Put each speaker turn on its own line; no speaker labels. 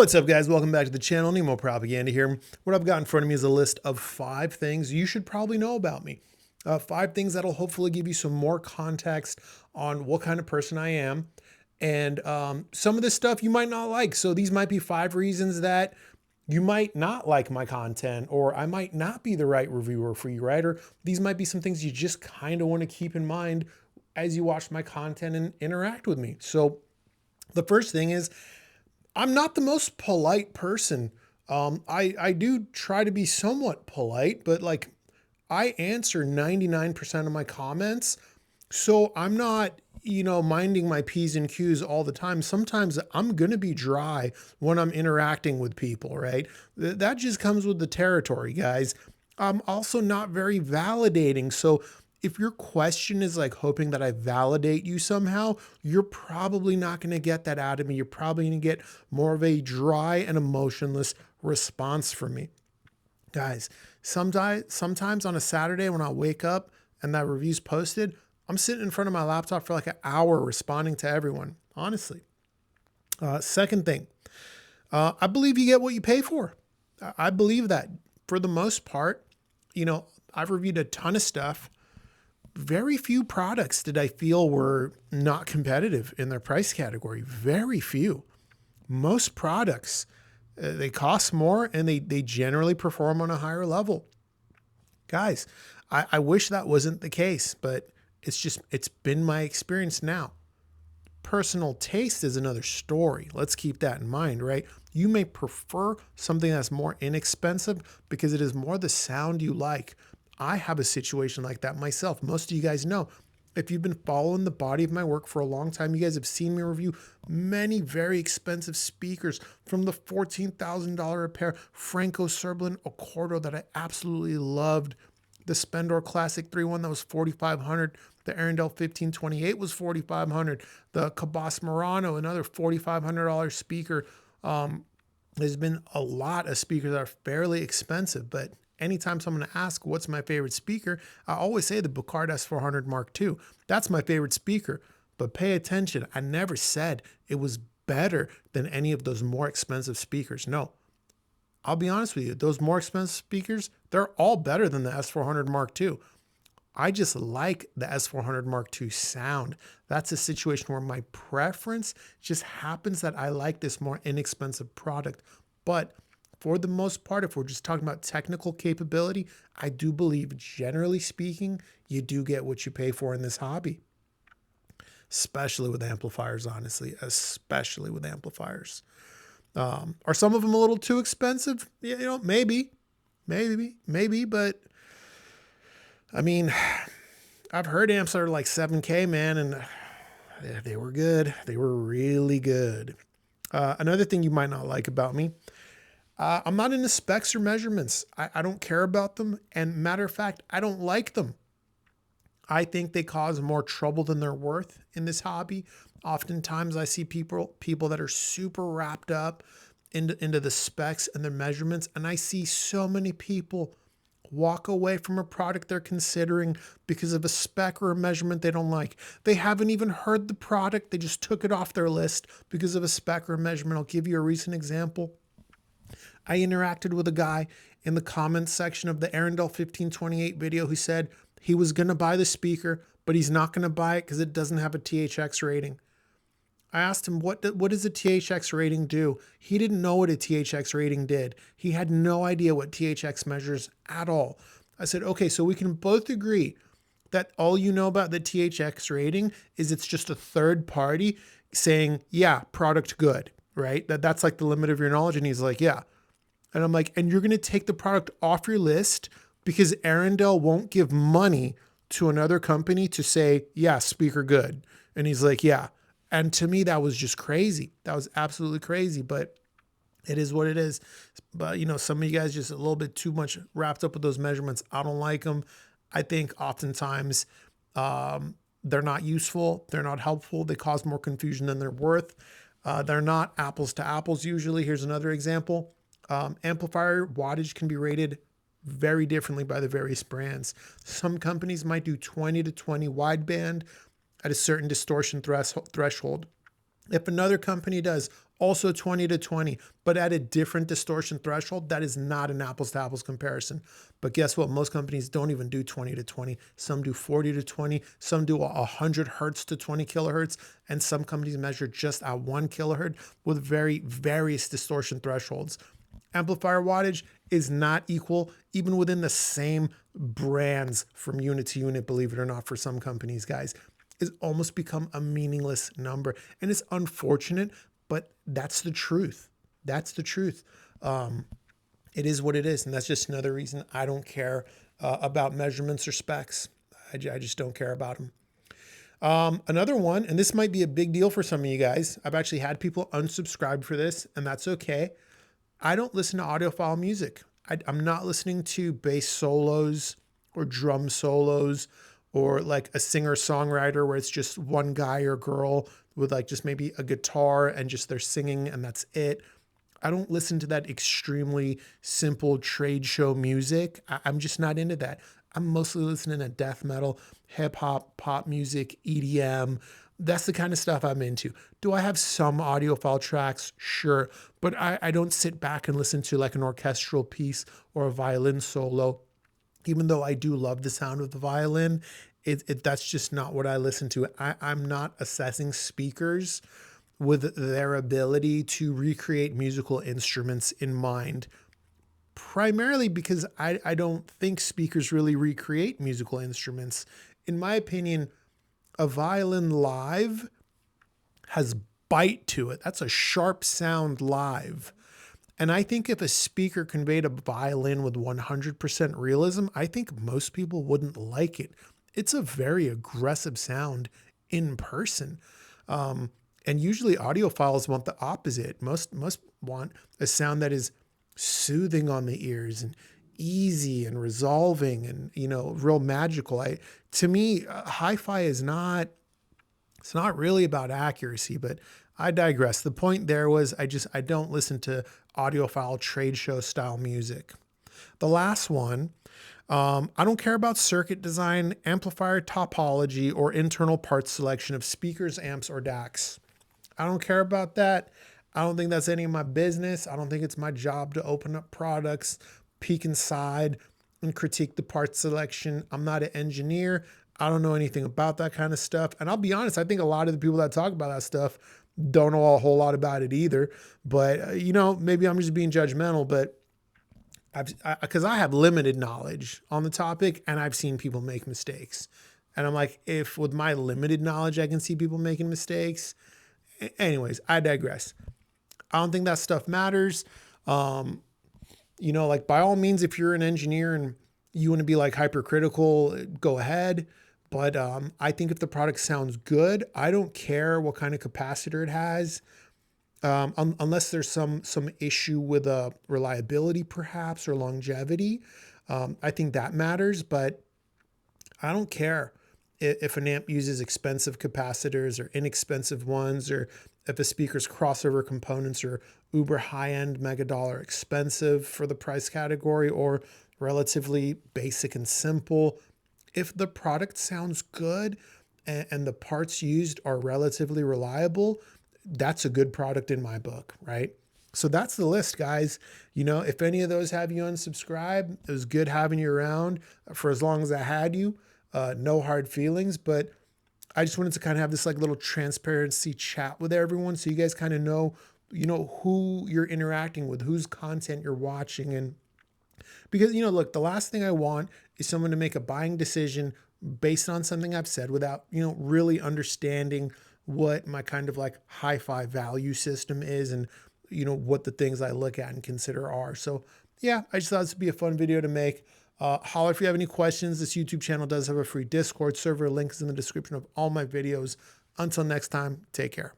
What's up, guys? Welcome back to the channel. Nemo Propaganda here. What I've got in front of me is a list of 5 things you should probably know about me. 5 things that'll hopefully give you some more context on what kind of person I am. And some of this stuff you might not like. So these might be 5 reasons that you might not like my content, or I might not be the right reviewer for you, right? Or these might be some things you just kind of want to keep in mind as you watch my content and interact with me. So the first thing is, I'm not the most polite person. I do try to be somewhat polite, but like I answer 99% of my comments. So I'm not, minding my P's and Q's all the time. Sometimes I'm going to be dry when I'm interacting with people, right? That just comes with the territory, guys. I'm also not very validating. So if your question is like hoping that I validate you somehow, you're probably not going to get that out of me. You're probably going to get more of a dry and emotionless response from me. Guys, sometimes on a Saturday when I wake up and that review's posted, I'm sitting in front of my laptop for like an hour responding to everyone, honestly. Second thing, I believe you get what you pay for. I believe that for the most part. I've reviewed a ton of stuff. Very few products did I feel were not competitive in their price category. Very few. Most products, they cost more and they generally perform on a higher level. Guys, I wish that wasn't the case, but it's been my experience now. Personal taste is another story. Let's keep that in mind, right? You may prefer something that's more inexpensive because it is more the sound you like. I have a situation like that myself. Most of you guys know. If you've been following the body of my work for a long time, you guys have seen me review many very expensive speakers, from the $14,000 a pair Franco Serblin Accordo that I absolutely loved, the Spendor Classic 3-1 that was $4,500, the Arundel 1528 was $4,500, the Cabas Murano, another $4,500 speaker. There's been a lot of speakers that are fairly expensive, but anytime someone asks what's my favorite speaker, I always say the Bucard S400 Mark II. That's my favorite speaker. But pay attention, I never said it was better than any of those more expensive speakers. No, I'll be honest with you. Those more expensive speakers, they're all better than the S400 Mark II. I just like the S400 Mark II sound. That's a situation where my preference just happens that I like this more inexpensive product. But for the most part, if we're just talking about technical capability, I do believe, generally speaking, you do get what you pay for in this hobby. Especially with amplifiers, honestly, especially with amplifiers. Are some of them a little too expensive? Maybe, but I mean, I've heard amps that are like 7K, man, and they were good. They were really good. Another thing you might not like about me, I'm not into specs or measurements. I don't care about them. And matter of fact, I don't like them. I think they cause more trouble than they're worth in this hobby. Oftentimes I see people that are super wrapped up into the specs and the measurements. And I see so many people walk away from a product they're considering because of a spec or a measurement they don't like. They haven't even heard the product. They just took it off their list because of a spec or a measurement. I'll give you a recent example. I interacted with a guy in the comments section of the Arundel 1528 video who said he was going to buy the speaker, but he's not going to buy it because it doesn't have a THX rating. I asked him, what does a THX rating do? He didn't know what a THX rating did. He had no idea what THX measures at all. I said, okay, so we can both agree that all you know about the THX rating is it's just a third party saying, yeah, product good, right? That's like the limit of your knowledge. And he's like, yeah. And I'm like, and you're going to take the product off your list because Arundel won't give money to another company to say, yeah, speaker good. And he's like, yeah. And to me, that was just crazy. That was absolutely crazy, but it is what it is. But, some of you guys just a little bit too much wrapped up with those measurements. I don't like them. I think oftentimes they're not useful. They're not helpful. They cause more confusion than they're worth. They're not apples to apples usually. Here's another example. Amplifier wattage can be rated very differently by the various brands. Some companies might do 20 to 20 wideband at a certain distortion threshold. If another company does also 20 to 20, but at a different distortion threshold. That is not an apples to apples comparison. But guess what? Most companies don't even do 20 to 20. Some do 40 to 20. Some do 100 hertz to 20 kilohertz. And some companies measure just at 1 kilohertz with very various distortion thresholds. Amplifier wattage is not equal, even within the same brands from unit to unit, believe it or not, for some companies, guys. It's almost become a meaningless number. And it's unfortunate, but that's the truth. That's the truth. It is what it is. And that's just another reason I don't care about measurements or specs. I just don't care about them. Another one, and this might be a big deal for some of you guys. I've actually had people unsubscribe for this, and that's okay. I don't listen to audiophile music. I'm not listening to bass solos or drum solos or like a singer-songwriter where it's just one guy or girl with like just maybe a guitar and just they're singing and that's it. I don't listen to that extremely simple trade show music. I'm just not into that. I'm mostly listening to death metal, hip hop, pop music, EDM. That's the kind of stuff I'm into. Do I have some audiophile tracks? Sure. But I don't sit back and listen to like an orchestral piece or a violin solo. Even though I do love the sound of the violin, that's just not what I listen to. I'm not assessing speakers with their ability to recreate musical instruments in mind, primarily because I don't think speakers really recreate musical instruments. In my opinion, a violin live has bite to it. That's a sharp sound live. And I think if a speaker conveyed a violin with 100% realism, I think most people wouldn't like it. It's a very aggressive sound in person. And usually audiophiles want the opposite. Most want a sound that is soothing on the ears and easy and resolving and, real magical. To me, hi-fi is not, it's not really about accuracy, but I digress. The point there was I don't listen to audiophile trade show style music. The last one, I don't care about circuit design, amplifier topology, or internal parts selection of speakers, amps, or DACs. I don't care about that. I don't think that's any of my business. I don't think it's my job to open up products, peek inside, and critique the part selection. I'm not an engineer. I don't know anything about that kind of stuff. And I'll be honest, I think a lot of the people that talk about that stuff don't know a whole lot about it either. But, maybe I'm just being judgmental, but because I have limited knowledge on the topic and I've seen people make mistakes. And I'm like, if with my limited knowledge, I can see people making mistakes. Anyways, I digress. I don't think that stuff matters. Like by all means, if you're an engineer and you want to be like hypercritical, go ahead. But I think if the product sounds good, I don't care what kind of capacitor it has. Unless there's some issue with reliability perhaps or longevity. I think that matters, but I don't care if an amp uses expensive capacitors or inexpensive ones, or if a speaker's crossover components are uber high-end mega dollar expensive for the price category or relatively basic and simple. If the product sounds good and the parts used are relatively reliable, that's a good product in my book, right? So that's the list, guys. If any of those have you unsubscribe, it was good having you around for as long as I had you. No hard feelings, but I just wanted to kind of have this like little transparency chat with everyone so you guys kind of know, who you're interacting with, whose content you're watching. And because, look, the last thing I want is someone to make a buying decision based on something I've said without, really understanding what my kind of like hi-fi value system is and, what the things I look at and consider are. So yeah, I just thought this would be a fun video to make. Holler if you have any questions. This YouTube channel does have a free Discord server. Link is in the description of all my videos. Until next time, take care.